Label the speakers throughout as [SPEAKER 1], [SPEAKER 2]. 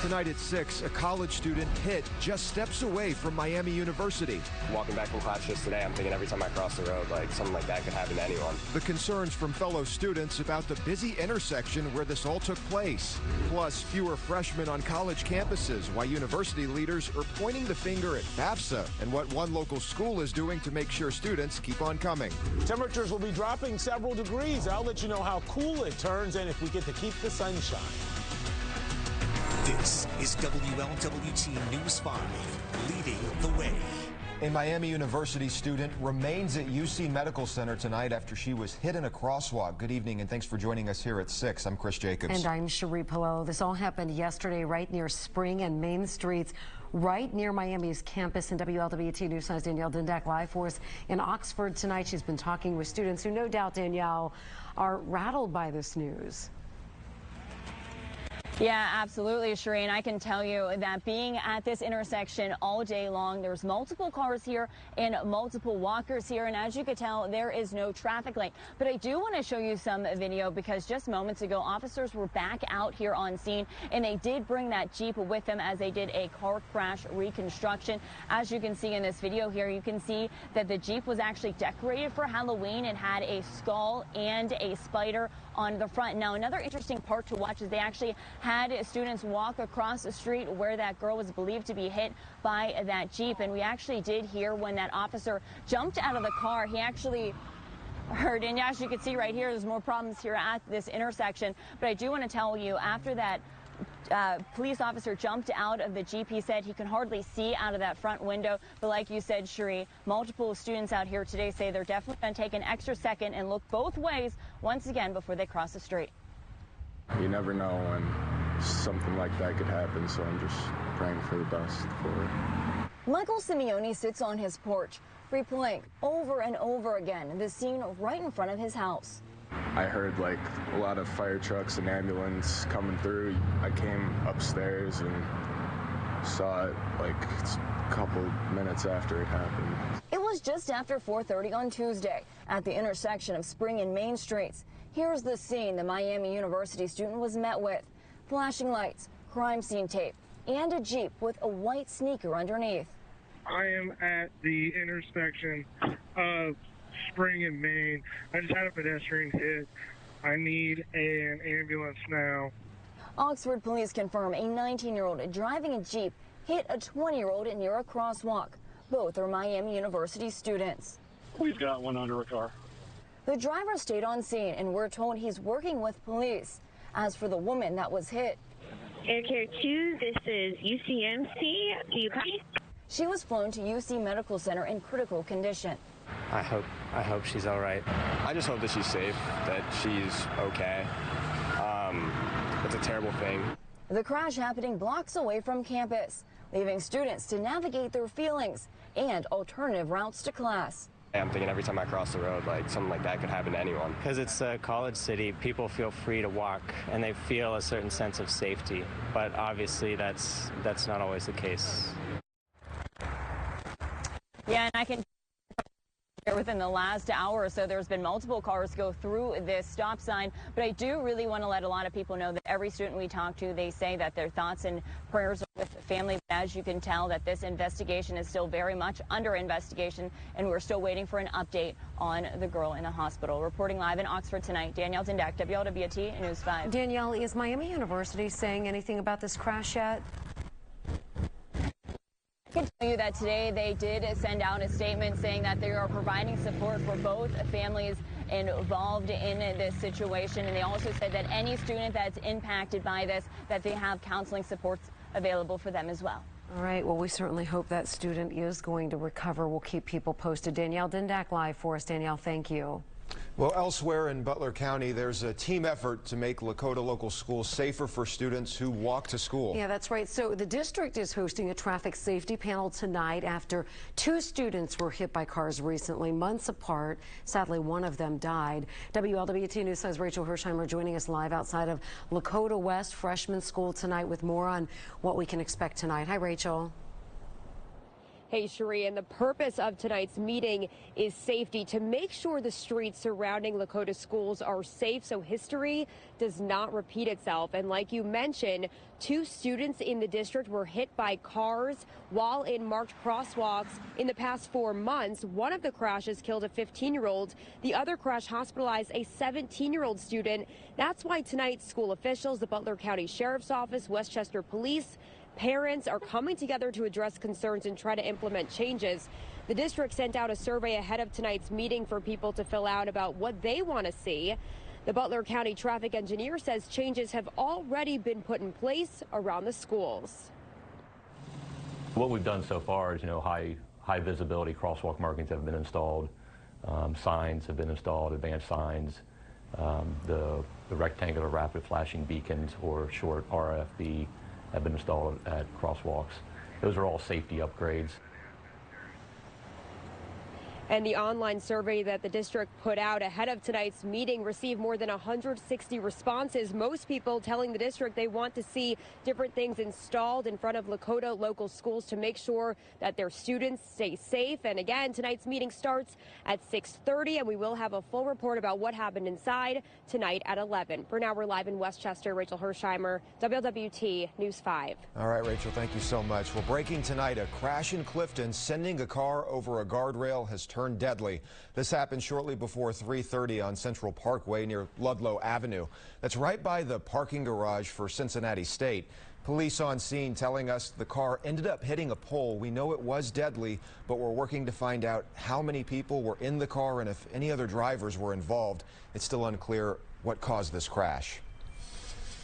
[SPEAKER 1] Tonight at 6, a college student hit just steps away from Miami University.
[SPEAKER 2] Walking back from class just today, I'm thinking every time I cross the road, like something like that could happen to anyone.
[SPEAKER 1] The concerns from fellow students about the busy intersection where this all took place. Plus, fewer freshmen on college campuses, while university leaders are pointing the finger at FAFSA and what one local school is doing to make sure students keep on coming.
[SPEAKER 3] Temperatures will be dropping several degrees. I'll let you know how cool it turns and if we get to keep the sunshine.
[SPEAKER 4] This is WLWT News 5, leading the way.
[SPEAKER 1] A Miami University student remains at UC Medical Center tonight after she was hit in a crosswalk. Good evening, and thanks for joining us here at 6. I'm Chris Jacobs.
[SPEAKER 5] And I'm Cherie Pillow. This all happened yesterday right near Spring and Main Streets, right near Miami's campus. And WLWT News 5's Danielle Dindak live for us in Oxford tonight. She's been talking with students who, no doubt, Danielle, are rattled by this news.
[SPEAKER 6] Yeah, absolutely, Cherie. And I can tell you that being at this intersection all day long, there's multiple cars here and multiple walkers here. And as you could tell, there is no traffic light. But I do want to show you some video because just moments ago, officers were back out here on scene and they did bring that Jeep with them as they did a car crash reconstruction. As you can see in this video here, you can see that the Jeep was actually decorated for Halloween. It had a skull and a spider on the front. Now, another interesting part to watch is they actually had students walk across the street where that girl was believed to be hit by that Jeep. And we actually did hear when that officer jumped out of the car, he actually heard, and as you can see right here, there's more problems here at this intersection. But I do want to tell you, after that police officer jumped out of the Jeep, he said he can hardly see out of that front window. But like you said, Cherie, multiple students out here today say they're definitely going to take an extra second and look both ways once again before they cross the street.
[SPEAKER 7] You never know when something like that could happen, so I'm just praying for the best for it.
[SPEAKER 6] Michael Simeone sits on his porch, replaying over and over again the scene right in front of his house.
[SPEAKER 7] I heard like a lot of fire trucks and ambulance coming through. I came upstairs and saw it like a couple minutes after it happened.
[SPEAKER 6] It was just after 4:30 on Tuesday at the intersection of Spring and Main Streets. Here's the scene the Miami University student was met with. Flashing lights, crime scene tape, and a Jeep with a white sneaker underneath.
[SPEAKER 8] I am at the intersection of Spring and Main. I just had a pedestrian hit. I need an ambulance now.
[SPEAKER 6] Oxford police confirm a 19-year-old driving a Jeep hit a 20-year-old near a crosswalk. Both are Miami University students.
[SPEAKER 8] We've got one under a car.
[SPEAKER 6] The driver stayed on scene, and we're told he's working with police. As for the woman that was hit,
[SPEAKER 9] Air Care 2, this is UCMC. Do you copy?
[SPEAKER 6] She was flown to UC Medical Center in critical condition.
[SPEAKER 2] I hope she's all right. I just hope that she's safe, that she's okay. It's a terrible thing.
[SPEAKER 6] The crash happening blocks away from campus, leaving students to navigate their feelings and alternative routes to class.
[SPEAKER 2] I'm thinking every time I cross the road, like something like that could happen to anyone.
[SPEAKER 10] Because it's a college city, people feel free to walk and they feel a certain sense of safety. But obviously that's not always the case.
[SPEAKER 6] Yeah, and I can within the last hour or so, there's been multiple cars go through this stop sign. But I do really want to let a lot of people know that every student we talk to, they say that their thoughts and prayers are with family. As you can tell, that this investigation is still very much under investigation, and we're still waiting for an update on the girl in the hospital. Reporting live in Oxford tonight, Danielle Dindak, WLWT News 5.
[SPEAKER 5] Danielle, is Miami University saying anything about this crash yet?
[SPEAKER 6] I can tell you that today they did send out a statement saying that they are providing support for both families involved in this situation. And they also said that any student that's impacted by this, that they have counseling supports available for them as well.
[SPEAKER 5] All right. Well, we certainly hope that student is going to recover. We'll keep people posted. Danielle Dindak live for us. Danielle, thank you.
[SPEAKER 1] Well, elsewhere in Butler County, there's a team effort to make Lakota local schools safer for students who walk to school.
[SPEAKER 5] Yeah, that's right. So the district is hosting a traffic safety panel tonight after 2 students were hit by cars recently, months apart. Sadly, one of them died. WLWT News 5's Rachel Hersheimer joining us live outside of Lakota West Freshman School tonight with more on what we can expect tonight. Hi, Rachel.
[SPEAKER 11] Hey, Cherie, and the purpose of tonight's meeting is safety, to make sure the streets surrounding Lakota schools are safe so history does not repeat itself. And like you mentioned, 2 students in the district were hit by cars while in marked crosswalks in the past 4 months. One of the crashes killed a 15-year-old. The other crash hospitalized a 17-year-old student. That's why tonight school officials, the Butler County Sheriff's Office, Westchester Police, parents are coming together to address concerns and try to implement changes. The district sent out a survey ahead of tonight's meeting for people to fill out about what they want to see. The Butler County traffic engineer says changes have already been put in place around the schools.
[SPEAKER 12] What we've done so far is, high visibility crosswalk markings have been installed, signs have been installed, advanced signs, the rectangular rapid flashing beacons, or short RFB, have been installed at crosswalks. Those are all safety upgrades.
[SPEAKER 11] And the online survey that the district put out ahead of tonight's meeting received more than 160 responses. Most people telling the district they want to see different things installed in front of Lakota local schools to make sure that their students stay safe. And again, tonight's meeting starts at 6:30, and we will have a full report about what happened inside tonight at 11. For now, we're live in Westchester. Rachel Hersheimer, WLWT News 5.
[SPEAKER 1] All right, Rachel, thank you so much. Well, breaking tonight, a crash in Clifton sending a car over a guardrail has turned deadly. This happened shortly before 3:30 on Central Parkway near Ludlow Avenue. That's right by the parking garage for Cincinnati State. Police on scene telling us the car ended up hitting a pole. We know it was deadly, but we're working to find out how many people were in the car and if any other drivers were involved. It's still unclear what caused this crash.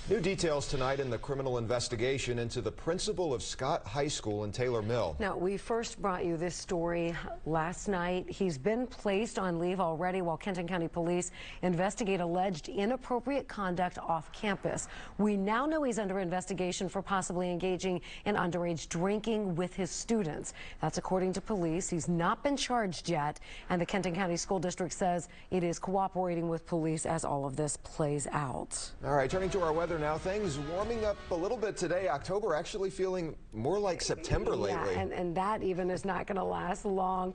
[SPEAKER 1] New details tonight in the criminal investigation into the principal of Scott High School in Taylor Mill.
[SPEAKER 5] Now, we first brought you this story last night. He's been placed on leave already while Kenton County Police investigate alleged inappropriate conduct off campus. We now know he's under investigation for possibly engaging in underage drinking with his students. That's according to police. He's not been charged yet, and the Kenton County School District says it is cooperating with police as all of this plays out.
[SPEAKER 1] All right, turning to our weather now. Things warming up a little bit today. October actually feeling more like September lately.
[SPEAKER 5] Yeah, and that even is not going to last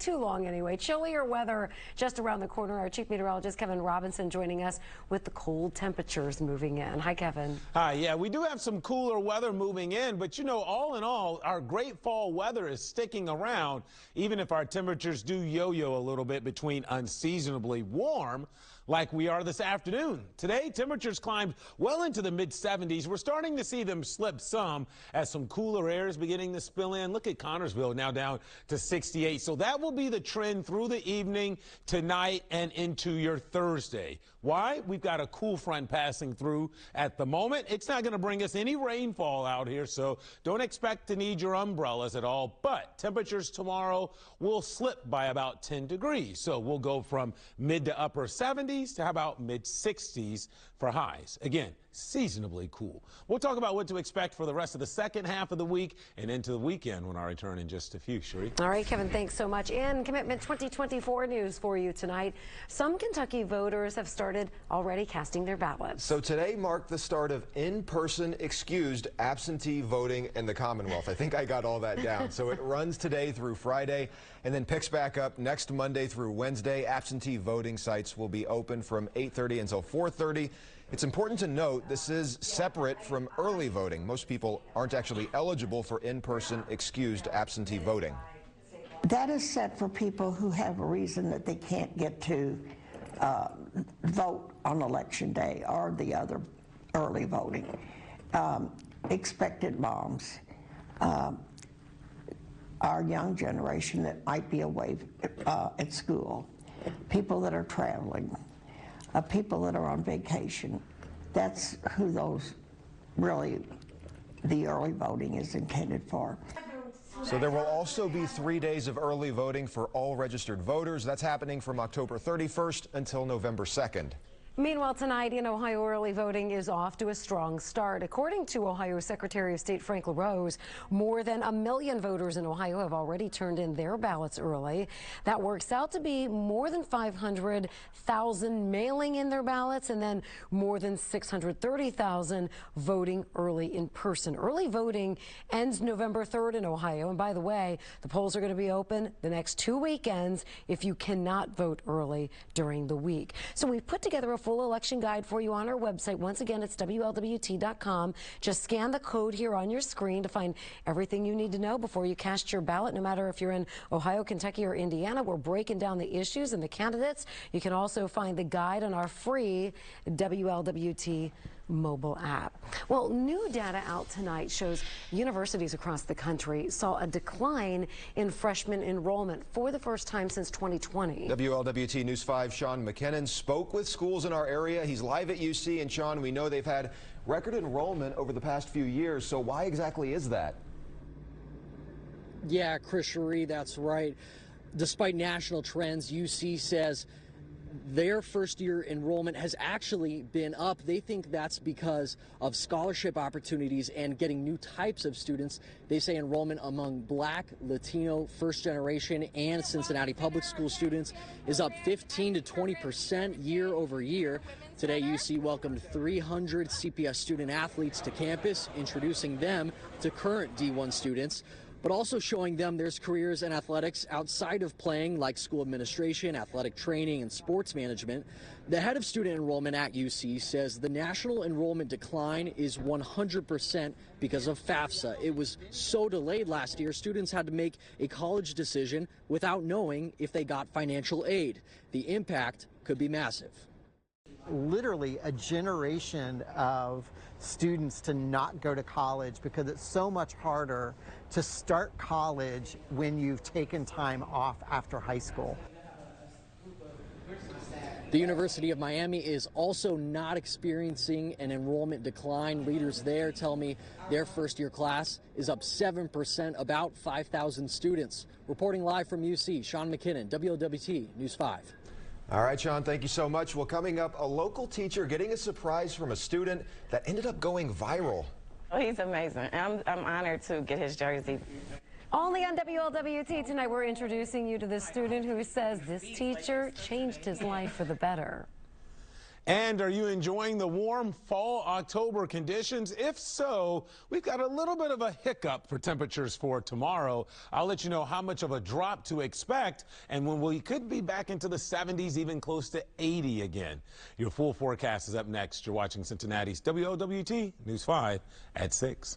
[SPEAKER 5] too long anyway. Chillier weather just around the corner. Our chief meteorologist Kevin Robinson joining us with the cold temperatures moving in. Hi, Kevin.
[SPEAKER 3] Hi, yeah, we do have some cooler weather moving in, but all in all, our great fall weather is sticking around, even if our temperatures do yo-yo a little bit between unseasonably warm like we are this afternoon. Today, temperatures climbed well into the mid-70s. We're starting to see them slip some as some cooler air is beginning to spill in. Look at Connorsville now down to 68. So that will be the trend through the evening, tonight, and into your Thursday. Why? We've got a cool front passing through at the moment. It's not going to bring us any rainfall out here, so don't expect to need your umbrellas at all. But temperatures tomorrow will slip by about 10 degrees. So we'll go from mid to upper 70s to how about mid 60s for highs. Again, seasonably cool. We'll talk about what to expect for the rest of the second half of the week and into the weekend when I return in just a few. Cherie.
[SPEAKER 5] All right, Kevin, thanks so much. In Commitment 2024 news for you tonight, some Kentucky voters have started already casting their ballots.
[SPEAKER 1] So today marked the start of in-person excused absentee voting in the Commonwealth. I think I got all that down. So it runs today through Friday and then picks back up next Monday through Wednesday. Absentee voting sites will be open from 8:30 until 4:30. It's important to note this is separate from early voting. Most people aren't actually eligible for in-person excused absentee voting.
[SPEAKER 13] That is set for people who have a reason that they can't get to vote on election day or the other early voting. Expected moms, our young generation that might be away at school, people that are traveling, people that are on vacation. That's who those really, the early voting is intended for.
[SPEAKER 1] So there will also be 3 days of early voting for all registered voters. That's happening from October 31st until November 2nd.
[SPEAKER 5] Meanwhile, tonight in Ohio, early voting is off to a strong start. According to Ohio Secretary of State Frank LaRose, more than 1 million voters in Ohio have already turned in their ballots early. That works out to be more than 500,000 mailing in their ballots and then more than 630,000 voting early in person. Early voting ends November 3rd in Ohio. And by the way, the polls are going to be open the next 2 weekends if you cannot vote early during the week. So we've put together a full election guide for you on our website. Once again, it's WLWT.com. Just scan the code here on your screen to find everything you need to know before you cast your ballot, no matter if you're in Ohio, Kentucky, or Indiana. We're breaking down the issues and the candidates. You can also find the guide on our free WLWT mobile app. Well, new data out tonight shows universities across the country saw a decline in freshman enrollment for the first time since 2020.
[SPEAKER 1] WLWT News 5 Sean McKinnon spoke with schools in our area. He's live at UC, and Sean, we know they've had record enrollment over the past few years, so why exactly is that?
[SPEAKER 14] Yeah, Chris Cherie, that's right. Despite national trends, UC says their first-year enrollment has actually been up. They think that's because of scholarship opportunities and getting new types of students. They say enrollment among Black, Latino, first-generation, and Cincinnati public school students is up 15 to 20% year over year. Today, UC welcomed 300 CPS student athletes to campus, introducing them to current D1 students, but also showing them there's careers in athletics outside of playing, like school administration, athletic training, and sports management. The head of student enrollment at UC says the national enrollment decline is 100% because of FAFSA. It was so delayed last year, students had to make a college decision without knowing if they got financial aid. The impact could be massive.
[SPEAKER 15] Literally a generation of students to not go to college because it's so much harder to start college when you've taken time off after high school.
[SPEAKER 14] The University of Miami is also not experiencing an enrollment decline. Leaders there tell me their first-year class is up 7%, about 5,000 students. Reporting live from UC, Sean McKinnon, WLWT News 5.
[SPEAKER 1] All right, Sean, thank you so much. Well, coming up, a local teacher getting a surprise from a student that ended up going viral.
[SPEAKER 16] Oh, he's amazing. I'm honored to get his jersey.
[SPEAKER 5] Only on WLWT tonight, we're introducing you to the student who says this teacher changed his life for the better.
[SPEAKER 3] And are you enjoying the warm fall October conditions? If so, we've got a little bit of a hiccup for temperatures for tomorrow. I'll let you know how much of a drop to expect and when we could be back into the 70s, even close to 80 again. Your full forecast is up next. You're watching Cincinnati's WLWT News 5 at 6.